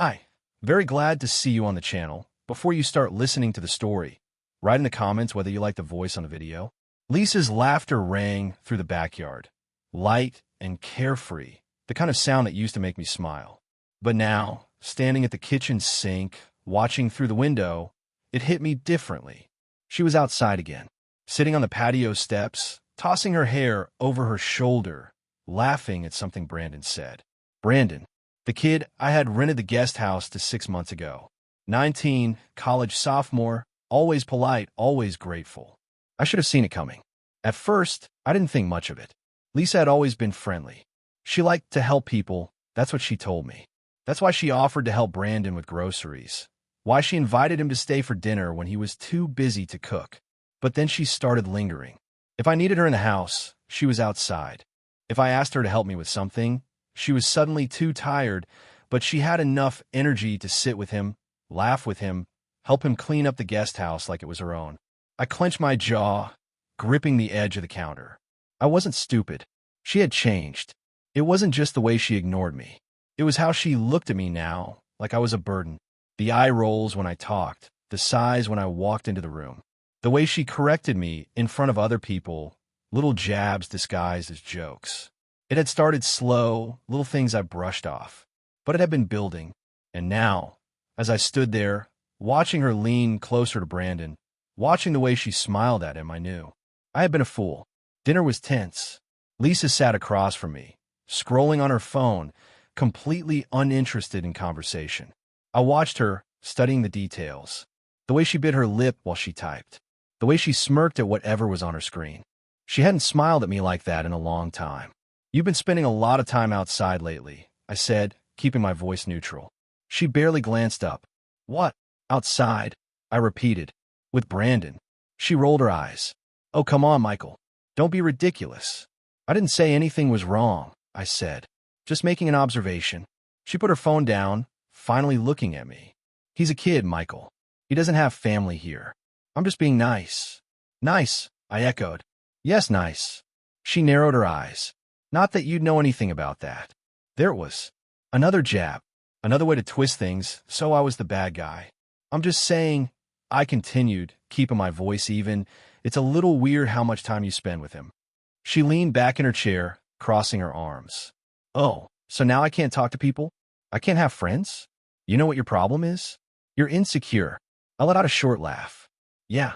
Hi, very glad to see you on the channel. Before you start listening to the story, write in the comments whether you like the voice on the video. Lisa's laughter rang through the backyard, light and carefree, the kind of sound that used to make me smile. But now, standing at the kitchen sink, watching through the window, it hit me differently. She was outside again, sitting on the patio steps, tossing her hair over her shoulder, laughing at something Brandon said. Brandon, the kid I had rented the guest house to 6 months ago. 19, college sophomore, always polite, always grateful. I should have seen it coming. At first, I didn't think much of it. Lisa had always been friendly. She liked to help people, that's what she told me. That's why she offered to help Brandon with groceries. Why she invited him to stay for dinner when he was too busy to cook. But then she started lingering. If I needed her in the house, she was outside. If I asked her to help me with something, she was suddenly too tired, but she had enough energy to sit with him, laugh with him, help him clean up the guest house like it was her own. I clenched my jaw, gripping the edge of the counter. I wasn't stupid. She had changed. It wasn't just the way she ignored me. It was how she looked at me now, like I was a burden. The eye rolls when I talked, the sighs when I walked into the room. The way she corrected me in front of other people, little jabs disguised as jokes. It had started slow, little things I brushed off. But it had been building. And now, as I stood there, watching her lean closer to Brandon, watching the way she smiled at him, I knew. I had been a fool. Dinner was tense. Lisa sat across from me, scrolling on her phone, completely uninterested in conversation. I watched her, studying the details. The way she bit her lip while she typed. The way she smirked at whatever was on her screen. She hadn't smiled at me like that in a long time. You've been spending a lot of time outside lately, I said, keeping my voice neutral. She barely glanced up. What? Outside? I repeated. With Brandon. She rolled her eyes. Oh, come on, Michael. Don't be ridiculous. I didn't say anything was wrong, I said. Just making an observation. She put her phone down, finally looking at me. He's a kid, Michael. He doesn't have family here. I'm just being nice. Nice, I echoed. Yes, nice. She narrowed her eyes. Not that you'd know anything about that. There it was. Another jab. Another way to twist things, so I was the bad guy. I'm just saying, I continued, keeping my voice even. It's a little weird how much time you spend with him. She leaned back in her chair, crossing her arms. Oh, so now I can't talk to people? I can't have friends? You know what your problem is? You're insecure. I let out a short laugh. Yeah,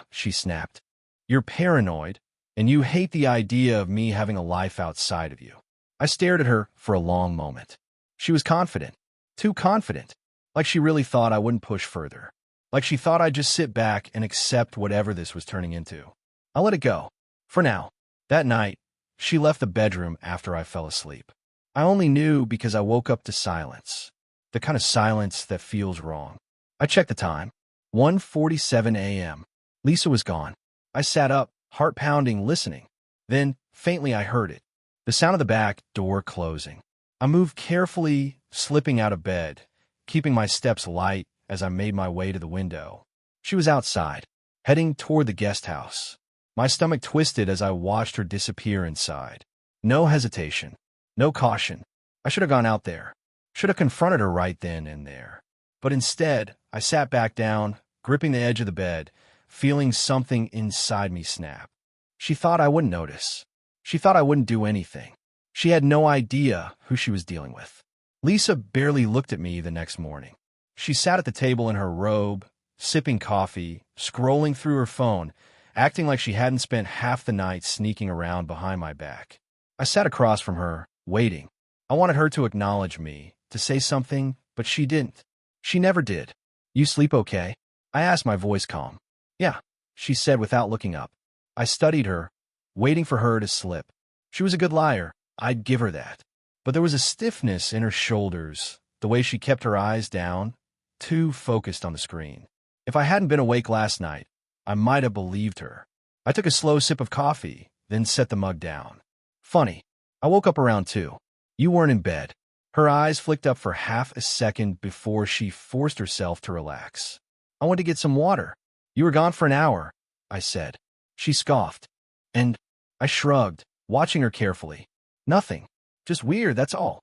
she snapped. You're paranoid, and you hate the idea of me having a life outside of you. I stared at her for a long moment. She was confident. Too confident. Like she really thought I wouldn't push further. Like she thought I'd just sit back and accept whatever this was turning into. I let it go. For now. That night, she left the bedroom after I fell asleep. I only knew because I woke up to silence. The kind of silence that feels wrong. I checked the time. 1:47 a.m. Lisa was gone. I sat up, heart pounding, listening. Then, faintly, I heard it. The sound of the back door closing. I moved carefully, slipping out of bed, keeping my steps light as I made my way to the window. She was outside, heading toward the guest house. My stomach twisted as I watched her disappear inside. No hesitation. No caution. I should have gone out there. Should have confronted her right then and there. But instead, I sat back down, gripping the edge of the bed, feeling something inside me snap. She thought I wouldn't notice. She thought I wouldn't do anything. She had no idea who she was dealing with. Lisa barely looked at me the next morning. She sat at the table in her robe, sipping coffee, scrolling through her phone, acting like she hadn't spent half the night sneaking around behind my back. I sat across from her, waiting. I wanted her to acknowledge me, to say something, but she didn't. She never did. You sleep okay? I asked, my voice calm. Yeah, she said without looking up. I studied her, waiting for her to slip. She was a good liar, I'd give her that. But there was a stiffness in her shoulders, the way she kept her eyes down, too focused on the screen. If I hadn't been awake last night, I might have believed her. I took a slow sip of coffee, then set the mug down. Funny, I woke up around 2. You weren't in bed. Her eyes flicked up for half a second before she forced herself to relax. I went to get some water. You were gone for an hour, I said. She scoffed. And I shrugged, watching her carefully. Nothing. Just weird, that's all.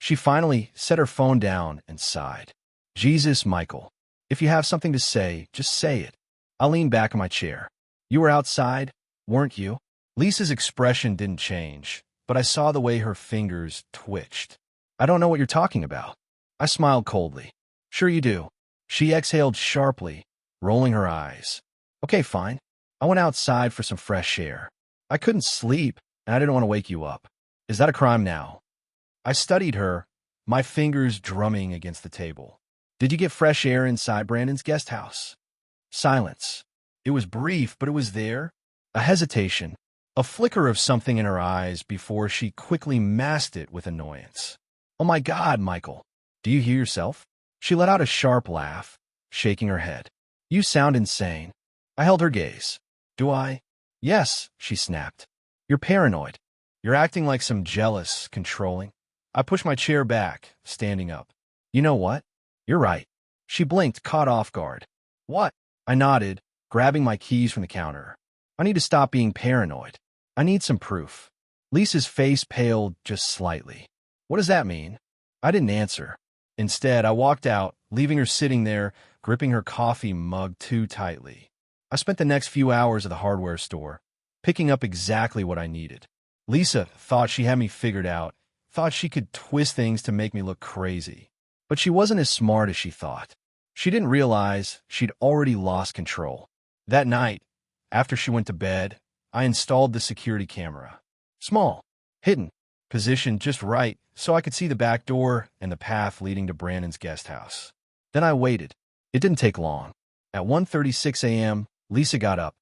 She finally set her phone down and sighed. Jesus, Michael. If you have something to say, just say it. I leaned back in my chair. You were outside, weren't you? Lisa's expression didn't change, but I saw the way her fingers twitched. I don't know what you're talking about. I smiled coldly. Sure you do. She exhaled sharply, rolling her eyes. Okay, fine. I went outside for some fresh air. I couldn't sleep, and I didn't want to wake you up. Is that a crime now? I studied her, my fingers drumming against the table. Did you get fresh air inside Brandon's guest house? Silence. It was brief, but it was there. A hesitation, a flicker of something in her eyes before she quickly masked it with annoyance. Oh my God, Michael. Do you hear yourself? She let out a sharp laugh, shaking her head. You sound insane. I held her gaze. Do I? Yes, she snapped. You're paranoid. You're acting like some jealous, controlling. I pushed my chair back, standing up. You know what? You're right. She blinked, caught off guard. What? I nodded, grabbing my keys from the counter. I need to stop being paranoid. I need some proof. Lisa's face paled just slightly. What does that mean? I didn't answer. Instead, I walked out, leaving her sitting there, gripping her coffee mug too tightly. I spent the next few hours at the hardware store, picking up exactly what I needed. Lisa thought she had me figured out, thought she could twist things to make me look crazy. But she wasn't as smart as she thought. She didn't realize she'd already lost control. That night, after she went to bed, I installed the security camera. Small, hidden, positioned just right so I could see the back door and the path leading to Brandon's guest house. Then I waited. It didn't take long. At 1:36 a.m., Lisa got up.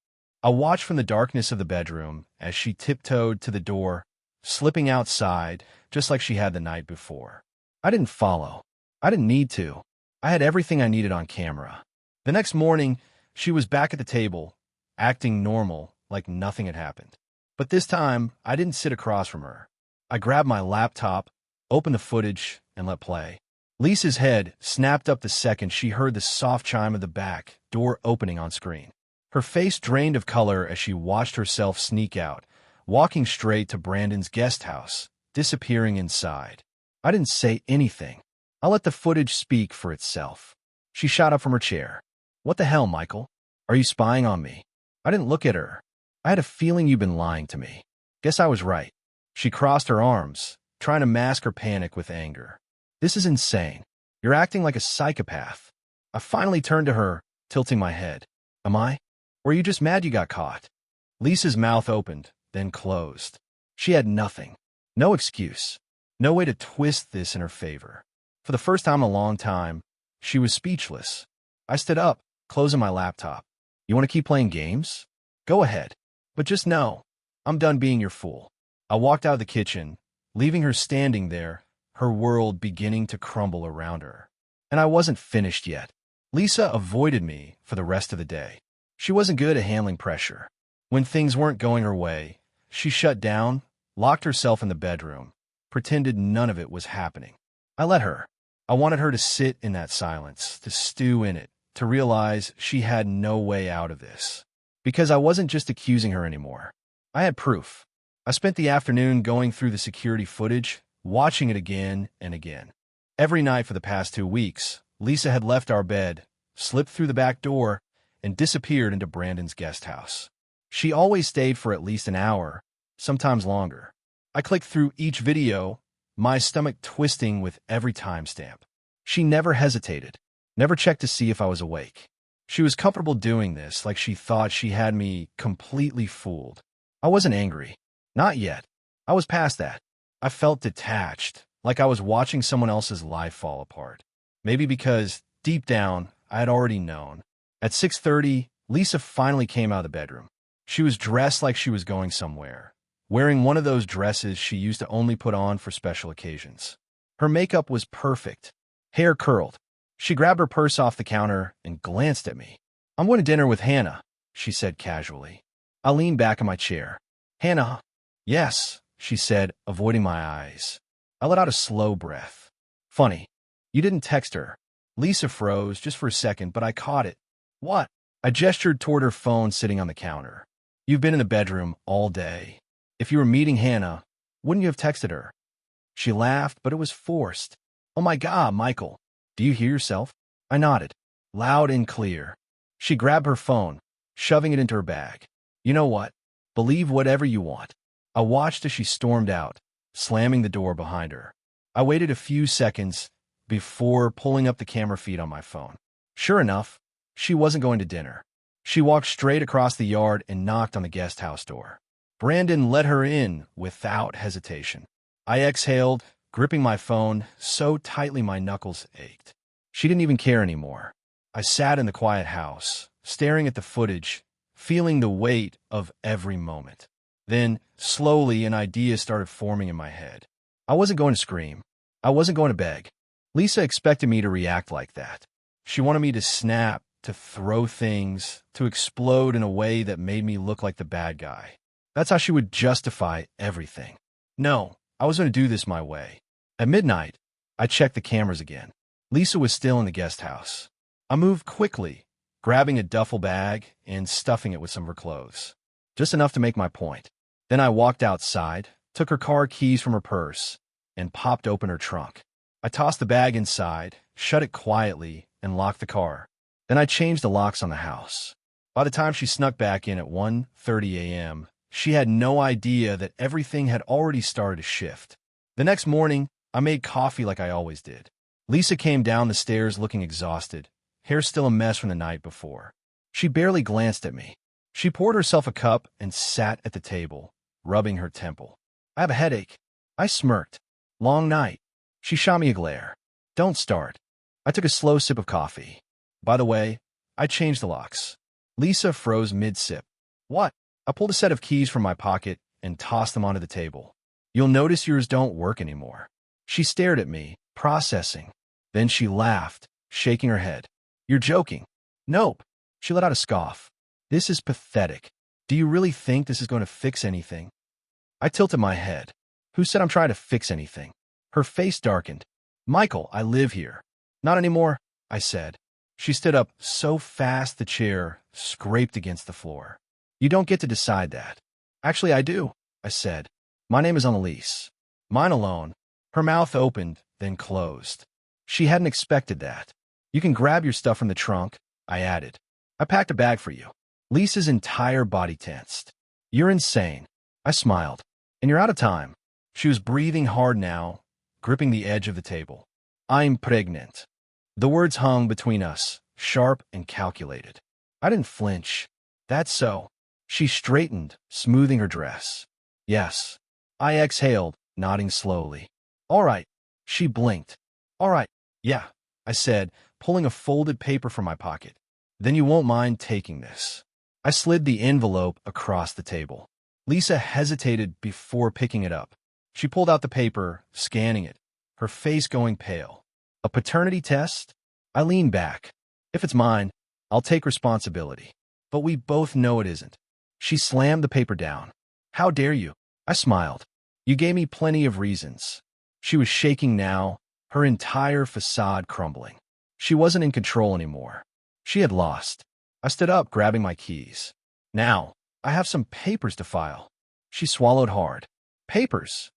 I watched from the darkness of the bedroom as she tiptoed to the door, slipping outside just like she had the night before. I didn't follow. I didn't need to. I had everything I needed on camera. The next morning, she was back at the table, acting normal, like nothing had happened. But this time, I didn't sit across from her. I grabbed my laptop, opened the footage, and let play. Lisa's head snapped up the second she heard the soft chime of the back door opening on screen. Her face drained of color as she watched herself sneak out, walking straight to Brandon's guest house, disappearing inside. I didn't say anything. I let the footage speak for itself. She shot up from her chair. What the hell, Michael? Are you spying on me? I didn't look at her. I had a feeling you'd been lying to me. Guess I was right. She crossed her arms, trying to mask her panic with anger. This is insane. You're acting like a psychopath. I finally turned to her, tilting my head. Am I? Or are you just mad you got caught? Lisa's mouth opened, then closed. She had nothing. No excuse. No way to twist this in her favor. For the first time in a long time, she was speechless. I stood up, closing my laptop. You want to keep playing games? Go ahead. But just know, I'm done being your fool. I walked out of the kitchen, leaving her standing there, her world beginning to crumble around her. And I wasn't finished yet. Lisa avoided me for the rest of the day. She wasn't good at handling pressure. When things weren't going her way, she shut down, locked herself in the bedroom, pretended none of it was happening. I let her. I wanted her to sit in that silence, to stew in it, to realize she had no way out of this. Because I wasn't just accusing her anymore. I had proof. I spent the afternoon going through the security footage, watching it again and again. Every night for the past 2 weeks, Lisa had left our bed, slipped through the back door, and disappeared into Brandon's guest house. She always stayed for at least an hour, sometimes longer. I clicked through each video, my stomach twisting with every timestamp. She never hesitated, never checked to see if I was awake. She was comfortable doing this, like she thought she had me completely fooled. I wasn't angry. Not yet. I was past that. I felt detached, like I was watching someone else's life fall apart. Maybe because, deep down, I had already known. At 6:30, Lisa finally came out of the bedroom. She was dressed like she was going somewhere, wearing one of those dresses she used to only put on for special occasions. Her makeup was perfect, hair curled. She grabbed her purse off the counter and glanced at me. I'm going to dinner with Hannah, she said casually. I leaned back in my chair. Hannah? Yes, she said, avoiding my eyes. I let out a slow breath. Funny, you didn't text her. Lisa froze just for a second, but I caught it. What? I gestured toward her phone sitting on the counter. You've been in the bedroom all day. If you were meeting Hannah, wouldn't you have texted her? She laughed, but it was forced. Oh my God, Michael, do you hear yourself? I nodded, loud and clear. She grabbed her phone, shoving it into her bag. You know what? Believe whatever you want. I watched as she stormed out, slamming the door behind her. I waited a few seconds before pulling up the camera feed on my phone. Sure enough, she wasn't going to dinner. She walked straight across the yard and knocked on the guest house door. Brandon let her in without hesitation. I exhaled, gripping my phone so tightly my knuckles ached. She didn't even care anymore. I sat in the quiet house, staring at the footage, feeling the weight of every moment. Then, slowly, an idea started forming in my head. I wasn't going to scream. I wasn't going to beg. Lisa expected me to react like that. She wanted me to snap, to throw things, to explode in a way that made me look like the bad guy. That's how she would justify everything. No, I was going to do this my way. At midnight, I checked the cameras again. Lisa was still in the guest house. I moved quickly, grabbing a duffel bag and stuffing it with some of her clothes. Just enough to make my point. Then I walked outside, took her car keys from her purse, and popped open her trunk. I tossed the bag inside, shut it quietly, and locked the car. Then I changed the locks on the house. By the time she snuck back in at 1:30 a.m., she had no idea that everything had already started to shift. The next morning, I made coffee like I always did. Lisa came down the stairs looking exhausted, hair still a mess from the night before. She barely glanced at me. She poured herself a cup and sat at the table, rubbing her temple. I have a headache. I smirked. Long night. She shot me a glare. Don't start. I took a slow sip of coffee. By the way, I changed the locks. Lisa froze mid-sip. What? I pulled a set of keys from my pocket and tossed them onto the table. You'll notice yours don't work anymore. She stared at me, processing. Then she laughed, shaking her head. You're joking. Nope. She let out a scoff. This is pathetic. Do you really think this is going to fix anything? I tilted my head. Who said I'm trying to fix anything? Her face darkened. Michael, I live here. Not anymore, I said. She stood up so fast the chair scraped against the floor. You don't get to decide that. Actually, I do, I said. My name is on the lease. Mine alone. Her mouth opened, then closed. She hadn't expected that. You can grab your stuff from the trunk, I added. I packed a bag for you. Lisa's entire body tensed. You're insane. I smiled. And you're out of time. She was breathing hard now, gripping the edge of the table. I'm pregnant. The words hung between us, sharp and calculated. I didn't flinch. That's so. She straightened, smoothing her dress. Yes. I exhaled, nodding slowly. All right. She blinked. All right. Yeah, I said, pulling a folded paper from my pocket. Then you won't mind taking this. I slid the envelope across the table. Lisa hesitated before picking it up. She pulled out the paper, scanning it, her face going pale. A paternity test? I leaned back. If it's mine, I'll take responsibility. But we both know it isn't. She slammed the paper down. How dare you? I smiled. You gave me plenty of reasons. She was shaking now, her entire facade crumbling. She wasn't in control anymore. She had lost. I stood up, grabbing my keys. Now, I have some papers to file. She swallowed hard. Papers.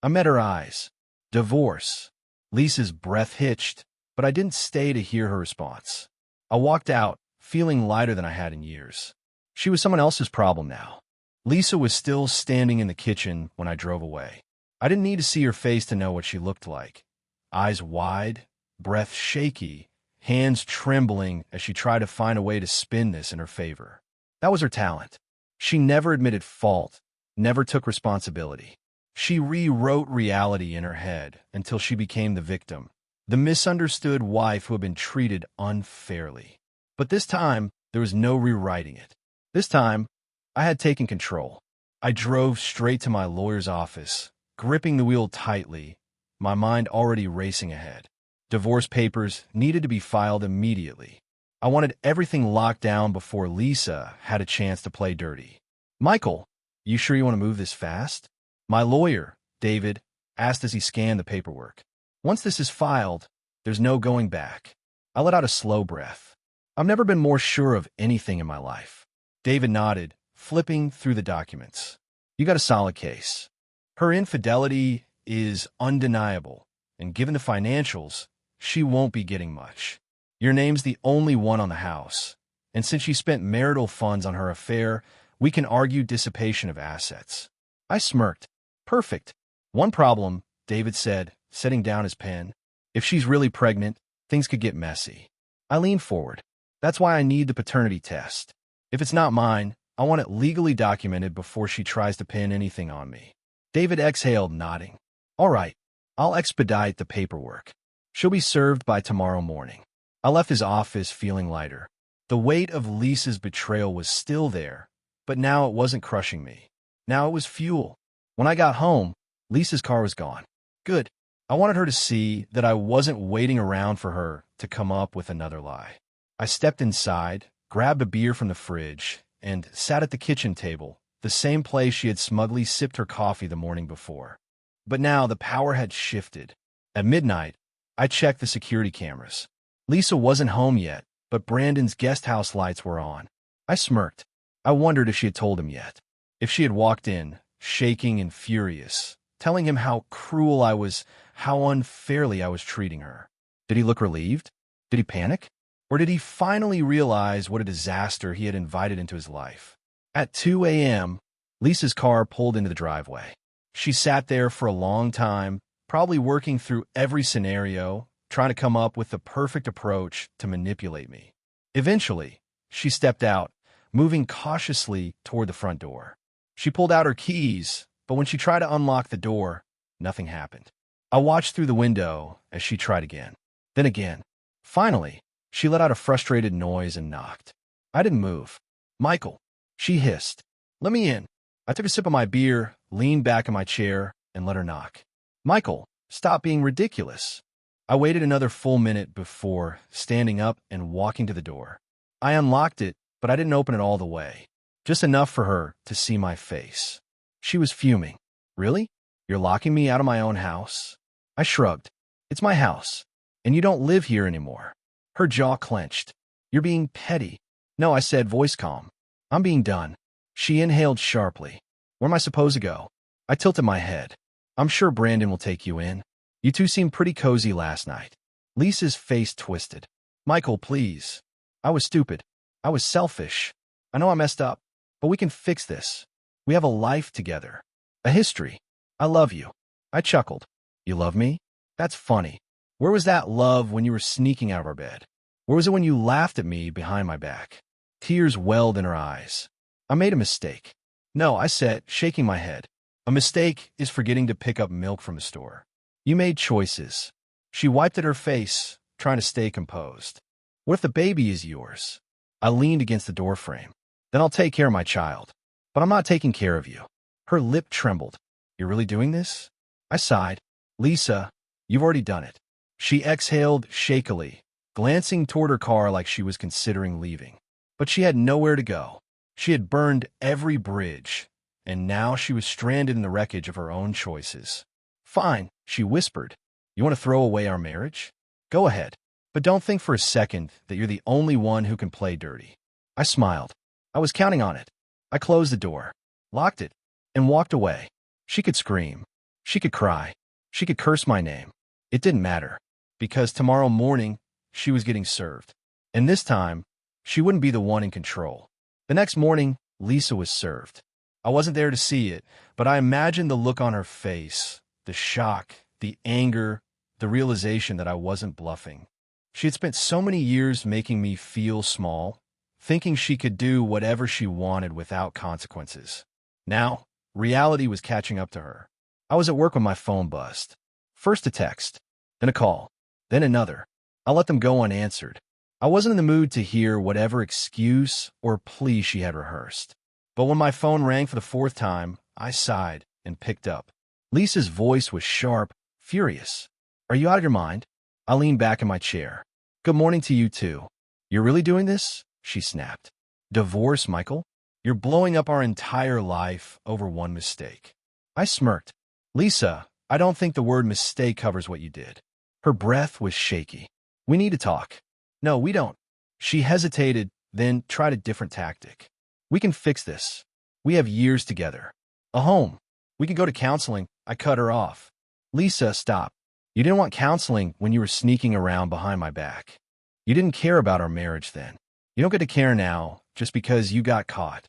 I met her eyes. Divorce. Lisa's breath hitched, but I didn't stay to hear her response. I walked out, feeling lighter than I had in years. She was someone else's problem now. Lisa was still standing in the kitchen when I drove away. I didn't need to see her face to know what she looked like. Eyes wide, breath shaky, hands trembling as she tried to find a way to spin this in her favor. That was her talent. She never admitted fault, never took responsibility. She rewrote reality in her head until she became the victim, the misunderstood wife who had been treated unfairly. But this time, there was no rewriting it. This time, I had taken control. I drove straight to my lawyer's office, gripping the wheel tightly, my mind already racing ahead. Divorce papers needed to be filed immediately. I wanted everything locked down before Lisa had a chance to play dirty. Michael, you sure you want to move this fast? My lawyer, David, asked as he scanned the paperwork. Once this is filed, there's no going back. I let out a slow breath. I've never been more sure of anything in my life. David nodded, flipping through the documents. You got a solid case. Her infidelity is undeniable, and given the financials, she won't be getting much. Your name's the only one on the house, and since she spent marital funds on her affair, we can argue dissipation of assets. I smirked. Perfect. One problem, David said, setting down his pen. If she's really pregnant, things could get messy. I leaned forward. That's why I need the paternity test. If it's not mine, I want it legally documented before she tries to pin anything on me. David exhaled, nodding. All right, I'll expedite the paperwork. She'll be served by tomorrow morning. I left his office feeling lighter. The weight of Lisa's betrayal was still there, but now it wasn't crushing me. Now it was fuel. When I got home, Lisa's car was gone. Good. I wanted her to see that I wasn't waiting around for her to come up with another lie. I stepped inside, grabbed a beer from the fridge, and sat at the kitchen table, the same place she had smugly sipped her coffee the morning before. But now the power had shifted. At midnight, I checked the security cameras. Lisa wasn't home yet, but Brandon's guest house lights were on. I smirked. I wondered if she had told him yet. If she had walked in, shaking and furious, telling him how cruel I was, how unfairly I was treating her. Did he look relieved? Did he panic? Or did he finally realize what a disaster he had invited into his life? At 2 a.m., Lisa's car pulled into the driveway. She sat there for a long time, probably working through every scenario, trying to come up with the perfect approach to manipulate me. Eventually, she stepped out, moving cautiously toward the front door. She pulled out her keys, but when she tried to unlock the door, nothing happened. I watched through the window as she tried again, then again. Finally, she let out a frustrated noise and knocked. I didn't move. Michael, she hissed. Let me in. I took a sip of my beer, leaned back in my chair, and let her knock. Michael, stop being ridiculous. I waited another full minute before standing up and walking to the door. I unlocked it, but I didn't open it all the way. Just enough for her to see my face. She was fuming. Really? You're locking me out of my own house? I shrugged. It's my house, and you don't live here anymore. Her jaw clenched. You're being petty. No, I said, voice calm. I'm being done. She inhaled sharply. Where am I supposed to go? I tilted my head. I'm sure Brandon will take you in. You two seemed pretty cozy last night. Lisa's face twisted. Michael, please. I was stupid. I was selfish. I know I messed up, but we can fix this. We have a life together. A history. I love you. I chuckled. You love me? That's funny. Where was that love when you were sneaking out of our bed? Where was it when you laughed at me behind my back? Tears welled in her eyes. I made a mistake. No, I said, shaking my head. A mistake is forgetting to pick up milk from the store. You made choices. She wiped at her face, trying to stay composed. What if the baby is yours? I leaned against the doorframe. Then I'll take care of my child. But I'm not taking care of you. Her lip trembled. You're really doing this? I sighed. Lisa, you've already done it. She exhaled shakily, glancing toward her car like she was considering leaving. But she had nowhere to go. She had burned every bridge, and now she was stranded in the wreckage of her own choices. Fine, she whispered. You want to throw away our marriage? Go ahead. But don't think for a second that you're the only one who can play dirty. I smiled. I was counting on it. I closed the door, locked it, and walked away. She could scream. She could cry. She could curse my name. It didn't matter, because tomorrow morning, she was getting served. And this time, she wouldn't be the one in control. The next morning, Lisa was served. I wasn't there to see it, but I imagined the look on her face, the shock, the anger, the realization that I wasn't bluffing. She had spent so many years making me feel small, thinking she could do whatever she wanted without consequences. Now, reality was catching up to her. I was at work when my phone buzzed. First a text, then a call, then another. I let them go unanswered. I wasn't in the mood to hear whatever excuse or plea she had rehearsed. But when my phone rang for the fourth time, I sighed and picked up. Lisa's voice was sharp, furious. Are you out of your mind? I leaned back in my chair. Good morning to you too. You're really doing this? She snapped. Divorce, Michael? You're blowing up our entire life over one mistake. I smirked. Lisa, I don't think the word mistake covers what you did. Her breath was shaky. We need to talk. No, we don't. She hesitated, then tried a different tactic. We can fix this. We have years together. A home. We can go to counseling. I cut her off. Lisa, stop. You didn't want counseling when you were sneaking around behind my back. You didn't care about our marriage then. You don't get to care now just because you got caught.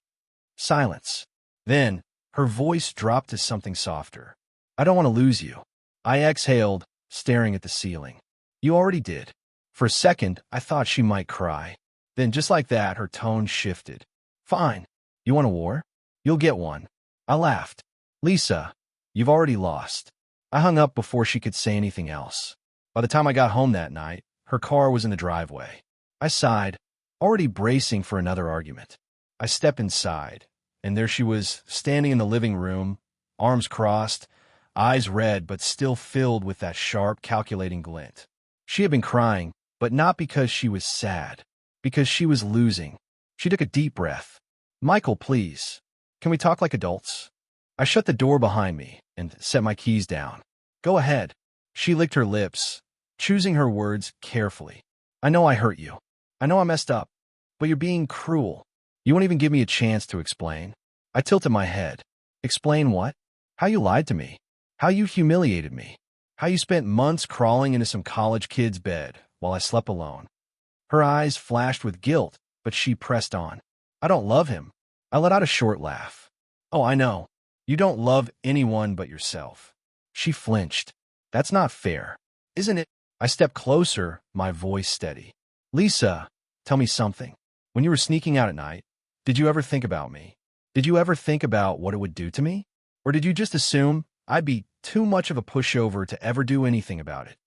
Silence. Then, her voice dropped to something softer. I don't want to lose you. I exhaled, staring at the ceiling. You already did. For a second, I thought she might cry. Then, just like that, her tone shifted. Fine. You want a war? You'll get one. I laughed. Lisa, you've already lost. I hung up before she could say anything else. By the time I got home that night, her car was in the driveway. I sighed, already bracing for another argument. I stepped inside, and there she was, standing in the living room, arms crossed, eyes red but still filled with that sharp, calculating glint. She had been crying, but not because she was sad, because she was losing. She took a deep breath. Michael, please. Can we talk like adults? I shut the door behind me and set my keys down. Go ahead. She licked her lips, choosing her words carefully. I know I hurt you. I know I messed up, but you're being cruel. You won't even give me a chance to explain. I tilted my head. Explain what? How you lied to me. How you humiliated me. How you spent months crawling into some college kid's bed while I slept alone. Her eyes flashed with guilt, but she pressed on. I don't love him. I let out a short laugh. Oh, I know. You don't love anyone but yourself. She flinched. That's not fair, isn't it? I stepped closer, my voice steady. Lisa, tell me something. When you were sneaking out at night, did you ever think about me? Did you ever think about what it would do to me? Or did you just assume I'd be too much of a pushover to ever do anything about it?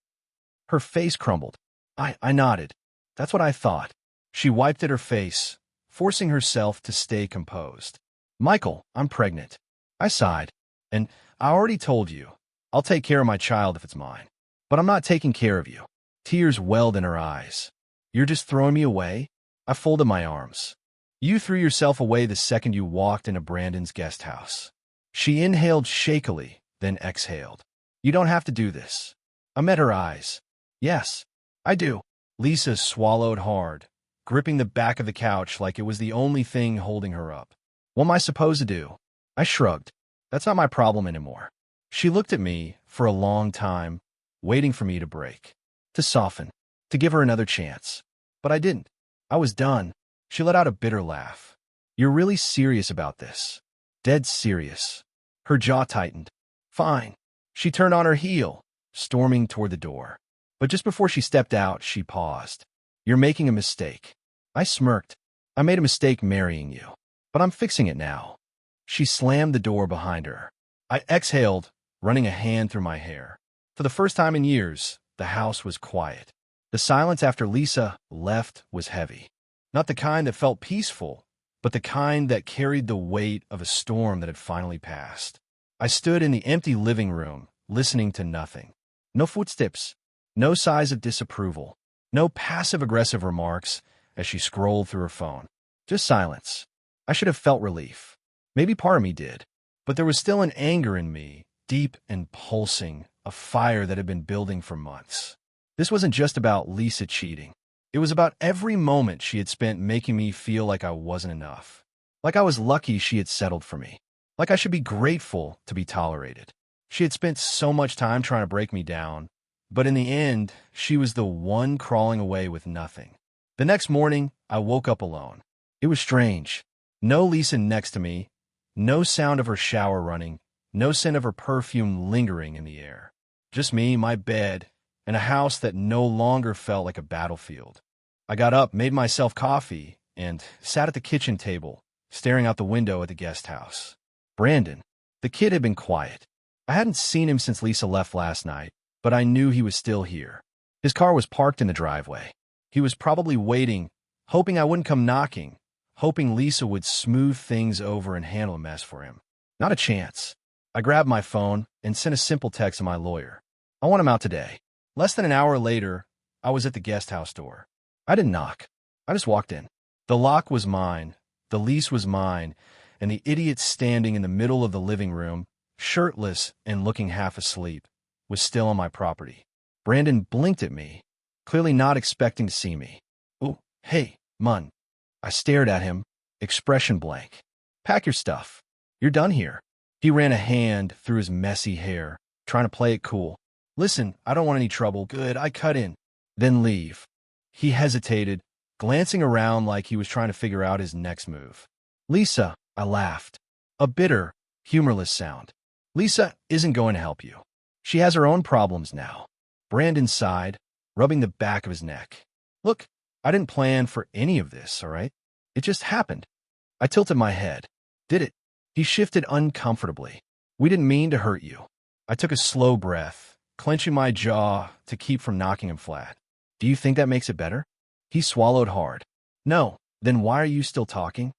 Her face crumbled. I nodded. That's what I thought. She wiped at her face, forcing herself to stay composed. Michael, I'm pregnant. I sighed. And I already told you. I'll take care of my child if it's mine. But I'm not taking care of you. Tears welled in her eyes. You're just throwing me away? I folded my arms. You threw yourself away the second you walked into Brandon's guest house. She inhaled shakily, then exhaled. You don't have to do this. I met her eyes. Yes, I do. Lisa swallowed hard, gripping the back of the couch like it was the only thing holding her up. What am I supposed to do? I shrugged. That's not my problem anymore. She looked at me for a long time, waiting for me to break, to soften, to give her another chance. But I didn't. I was done. She let out a bitter laugh. You're really serious about this? Dead serious. Her jaw tightened. Fine. She turned on her heel, storming toward the door. But just before she stepped out, she paused. You're making a mistake. I smirked. I made a mistake marrying you, but I'm fixing it now. She slammed the door behind her. I exhaled, running a hand through my hair. For the first time in years, the house was quiet. The silence after Lisa left was heavy. Not the kind that felt peaceful, but the kind that carried the weight of a storm that had finally passed. I stood in the empty living room, listening to nothing. No footsteps, no sighs of disapproval, no passive-aggressive remarks as she scrolled through her phone. Just silence. I should have felt relief. Maybe part of me did. But there was still an anger in me, deep and pulsing, a fire that had been building for months. This wasn't just about Lisa cheating. It was about every moment she had spent making me feel like I wasn't enough. Like I was lucky she had settled for me. Like I should be grateful to be tolerated. She had spent so much time trying to break me down, but in the end, she was the one crawling away with nothing. The next morning, I woke up alone. It was strange. No Lisa next to me, no sound of her shower running, no scent of her perfume lingering in the air. Just me, my bed, and a house that no longer felt like a battlefield. I got up, made myself coffee, and sat at the kitchen table, staring out the window at the guest house. Brandon, the kid, had been quiet. I hadn't seen him since Lisa left last night, but I knew he was still here. His car was parked in the driveway. He was probably waiting, hoping I wouldn't come knocking, hoping Lisa would smooth things over and handle a mess for him. Not a chance. I grabbed my phone and sent a simple text to my lawyer. I want him out today. Less than an hour later, I was at the guest house door. I didn't knock. I just walked in. The lock was mine, the lease was mine, and the idiot standing in the middle of the living room, shirtless and looking half asleep, was still on my property. Brandon blinked at me, clearly not expecting to see me. Oh, hey, Mun. I stared at him, expression blank. Pack your stuff. You're done here. He ran a hand through his messy hair. trying to play it cool. Listen, I don't want any trouble. Good, I cut in. Then leave. He hesitated, glancing around like he was trying to figure out his next move. Lisa, I laughed. A bitter, humorless sound. Lisa isn't going to help you. She has her own problems now. Brandon sighed, rubbing the back of his neck. Look, I didn't plan for any of this, all right? It just happened. I tilted my head. Did it? He shifted uncomfortably. We didn't mean to hurt you. I took a slow breath, clenching my jaw to keep from knocking him flat. Do you think that makes it better? He swallowed hard. No, then why are you still talking?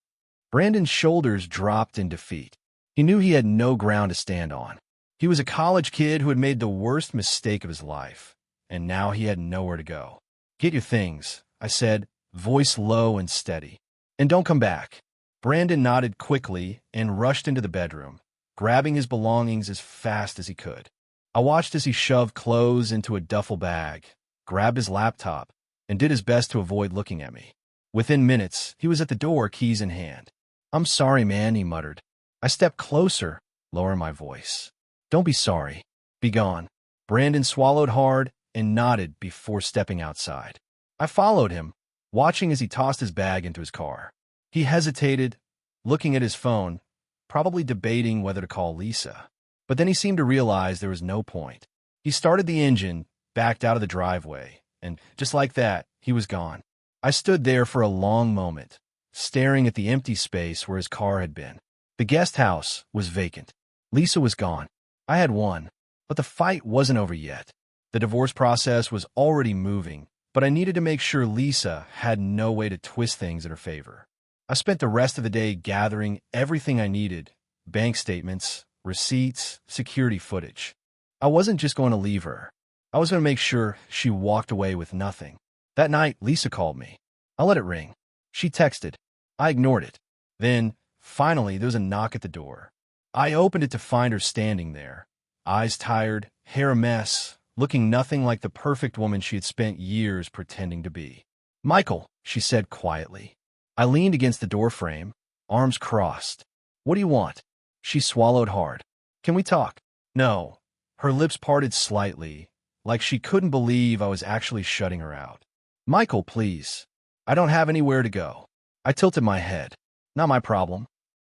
Brandon's shoulders dropped in defeat. He knew he had no ground to stand on. He was a college kid who had made the worst mistake of his life, and now he had nowhere to go. Get your things, I said, voice low and steady. And don't come back. Brandon nodded quickly and rushed into the bedroom, grabbing his belongings as fast as he could. I watched as he shoved clothes into a duffel bag, grabbed his laptop, and did his best to avoid looking at me. Within minutes, he was at the door, keys in hand. I'm sorry, man, he muttered. I stepped closer, lowering my voice. Don't be sorry. Be gone. Brandon swallowed hard and nodded before stepping outside. I followed him, watching as he tossed his bag into his car. He hesitated, looking at his phone, probably debating whether to call Lisa. But then he seemed to realize there was no point. He started the engine, backed out of the driveway, and just like that, he was gone. I stood there for a long moment, staring at the empty space where his car had been. The guest house was vacant. Lisa was gone. I had won, but the fight wasn't over yet. The divorce process was already moving, but I needed to make sure Lisa had no way to twist things in her favor. I spent the rest of the day gathering everything I needed: bank statements, receipts, security footage. I wasn't just going to leave her. I was going to make sure she walked away with nothing. That night, Lisa called me. I let it ring. She texted. I ignored it. Then, finally, there was a knock at the door. I opened it to find her standing there, eyes tired, hair a mess, looking nothing like the perfect woman she had spent years pretending to be. Michael, she said quietly. I leaned against the doorframe, arms crossed. What do you want? She swallowed hard. Can we talk? No. Her lips parted slightly, like she couldn't believe I was actually shutting her out. Michael, please. I don't have anywhere to go. I tilted my head. Not my problem.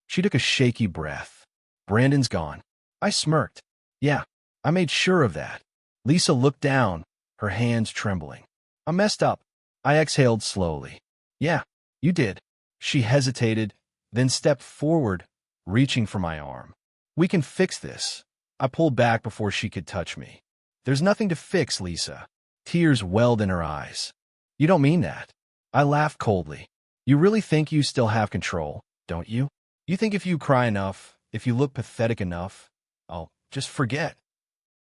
She took a shaky breath. Brandon's gone. I smirked. Yeah, I made sure of that. Lisa looked down, her hands trembling. I messed up. I exhaled slowly. Yeah, you did. She hesitated, then stepped forward, reaching for my arm. We can fix this. I pulled back before she could touch me. There's nothing to fix, Lisa. Tears welled in her eyes. You don't mean that. I laughed coldly. You really think you still have control, don't you? You think if you cry enough, if you look pathetic enough, I'll just forget.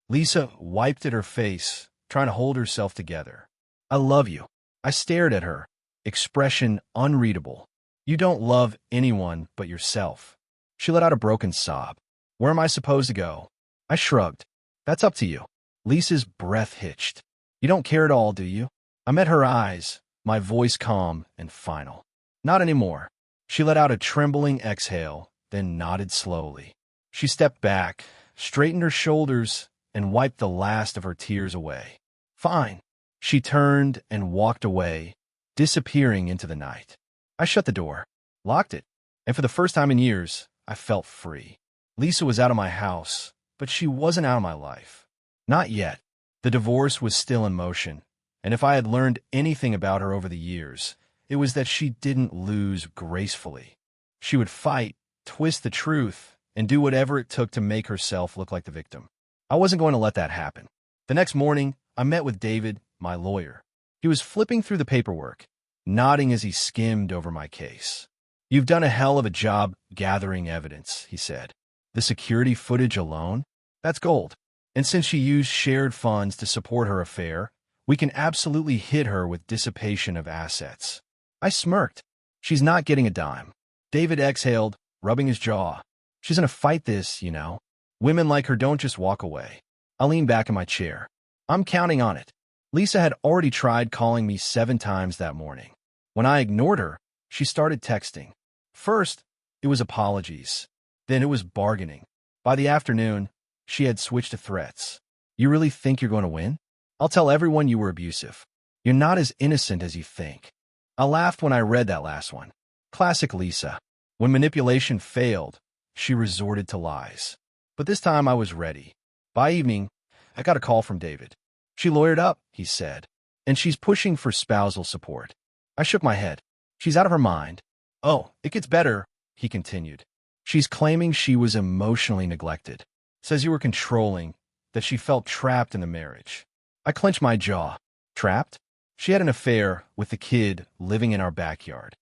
Lisa wiped at her face, trying to hold herself together. I love you. I stared at her, expression unreadable. You don't love anyone but yourself. She let out a broken sob. Where am I supposed to go? I shrugged. That's up to you. Lisa's breath hitched. You don't care at all, do you? I met her eyes, my voice calm and final. Not anymore. She let out a trembling exhale, then nodded slowly. She stepped back, straightened her shoulders, and wiped the last of her tears away. Fine. She turned and walked away, disappearing into the night. I shut the door, locked it, and for the first time in years, I felt free. Lisa was out of my house, but she wasn't out of my life. Not yet. The divorce was still in motion, and if I had learned anything about her over the years, it was that she didn't lose gracefully. She would fight, twist the truth, and do whatever it took to make herself look like the victim. I wasn't going to let that happen. The next morning, I met with David, my lawyer. He was flipping through the paperwork, nodding as he skimmed over my case. You've done a hell of a job gathering evidence, he said. The security footage alone? That's gold. And since she used shared funds to support her affair, we can absolutely hit her with dissipation of assets. I smirked. She's not getting a dime. David exhaled, rubbing his jaw. She's gonna fight this, you know. Women like her don't just walk away. I leaned back in my chair. I'm counting on it. Lisa had already tried calling me 7 times that morning. When I ignored her, she started texting. First, it was apologies. Then it was bargaining. By the afternoon, She had switched to threats. You really think you're going to win? I'll tell everyone you were abusive. You're not as innocent as you think. I laughed when I read that last one. Classic Lisa. When manipulation failed, she resorted to lies. But this time I was ready. By evening, I got a call from David. She lawyered up, he said, and she's pushing for spousal support. I shook my head. She's out of her mind. Oh, it gets better, he continued. She's claiming she was emotionally neglected. Says you were controlling, that she felt trapped in the marriage. I clenched my jaw. Trapped? She had an affair with the kid living in our backyard.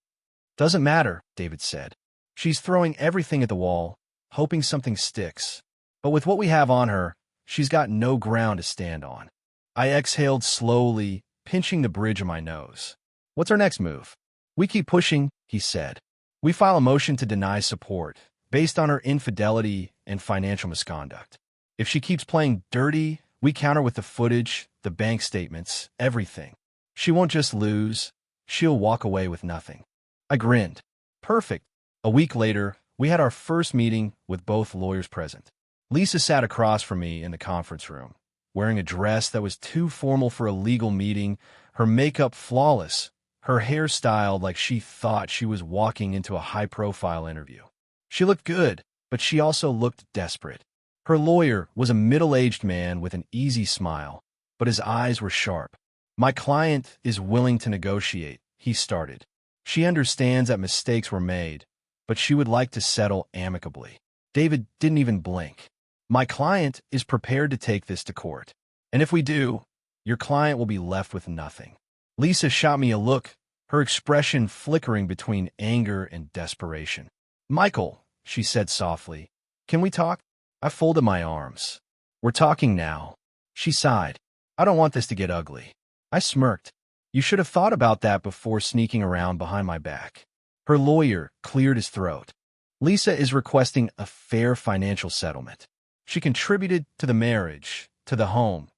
Doesn't matter, David said. She's throwing everything at the wall, hoping something sticks. But with what we have on her, she's got no ground to stand on. I exhaled slowly, pinching the bridge of my nose. What's our next move? We keep pushing, he said. We file a motion to deny support, based on her infidelity and financial misconduct. If she keeps playing dirty, we counter with the footage, the bank statements, everything. She won't just lose, she'll walk away with nothing. I grinned. Perfect. A week later, we had our first meeting with both lawyers present. Lisa sat across from me in the conference room, wearing a dress that was too formal for a legal meeting, her makeup flawless, her hair styled like she thought she was walking into a high-profile interview. She looked good, but she also looked desperate. Her lawyer was a middle-aged man with an easy smile, but his eyes were sharp. My client is willing to negotiate, he started. She understands that mistakes were made, but she would like to settle amicably. David didn't even blink. My client is prepared to take this to court. And if we do, your client will be left with nothing. Lisa shot me a look, her expression flickering between anger and desperation. Michael, she said softly, can we talk? I folded my arms. We're talking now. She sighed. I don't want this to get ugly. I smirked. You should have thought about that before sneaking around behind my back. Her lawyer cleared his throat. Lisa is requesting a fair financial settlement. She contributed to the marriage, to the home.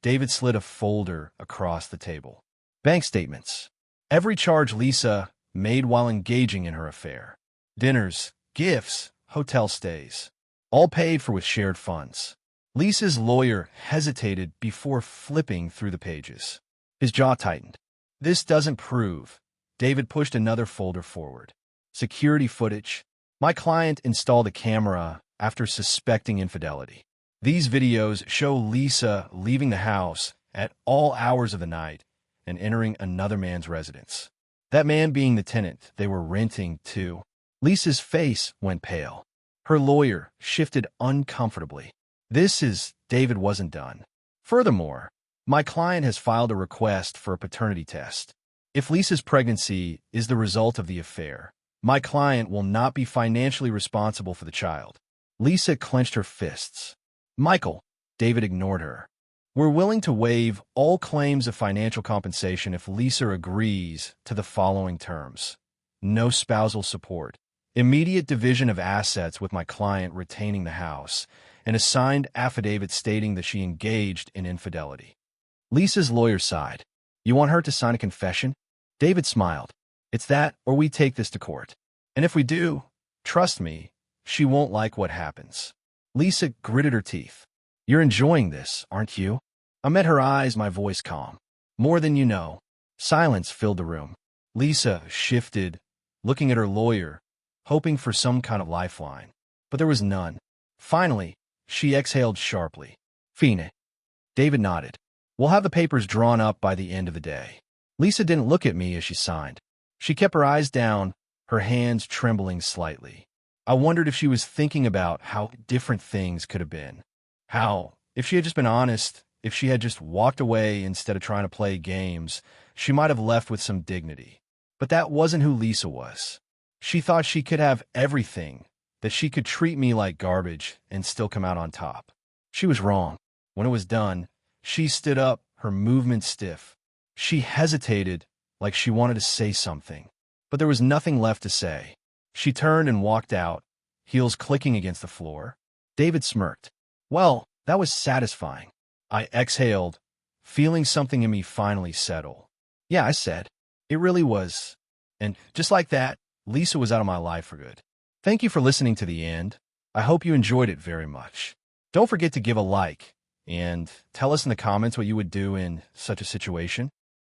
David slid a folder across the table. Bank statements. Every charge Lisa made while engaging in her affair. Dinners, gifts, hotel stays. All paid for with shared funds. Lisa's lawyer hesitated before flipping through the pages. His jaw tightened. This doesn't prove. David pushed another folder forward. Security footage. My client installed a camera after suspecting infidelity. These videos show Lisa leaving the house at all hours of the night and entering another man's residence. That man being the tenant they were renting to. Lisa's face went pale. Her lawyer shifted uncomfortably. David wasn't done. Furthermore, my client has filed a request for a paternity test. If Lisa's pregnancy is the result of the affair, my client will not be financially responsible for the child. Lisa clenched her fists. Michael, David ignored her. We're willing to waive all claims of financial compensation if Lisa agrees to the following terms. No spousal support. Immediate division of assets with my client retaining the house, and a signed affidavit stating that she engaged in infidelity. Lisa's lawyer sighed. You want her to sign a confession? David smiled. It's that, or we take this to court. And if we do, trust me, she won't like what happens. Lisa gritted her teeth. You're enjoying this, aren't you? I met her eyes, my voice calm. More than you know. Silence filled the room. Lisa shifted, looking at her lawyer, hoping for some kind of lifeline. But there was none. Finally, she exhaled sharply. Fine. David nodded. We'll have the papers drawn up by the end of the day. Lisa didn't look at me as she signed. She kept her eyes down, her hands trembling slightly. I wondered if she was thinking about how different things could have been. How, if she had just been honest, if she had just walked away instead of trying to play games, she might have left with some dignity. But that wasn't who Lisa was. She thought she could have everything, that she could treat me like garbage and still come out on top. She was wrong. When it was done, she stood up, her movement stiff. She hesitated, like she wanted to say something. But there was nothing left to say. She turned and walked out, heels clicking against the floor. David smirked. Well, that was satisfying. I exhaled, feeling something in me finally settle. Yeah, I said. It really was. And just like that, Lisa was out of my life for good. Thank you for listening to the end. I hope you enjoyed it very much. Don't forget to give a like and tell us in the comments what you would do in such a situation.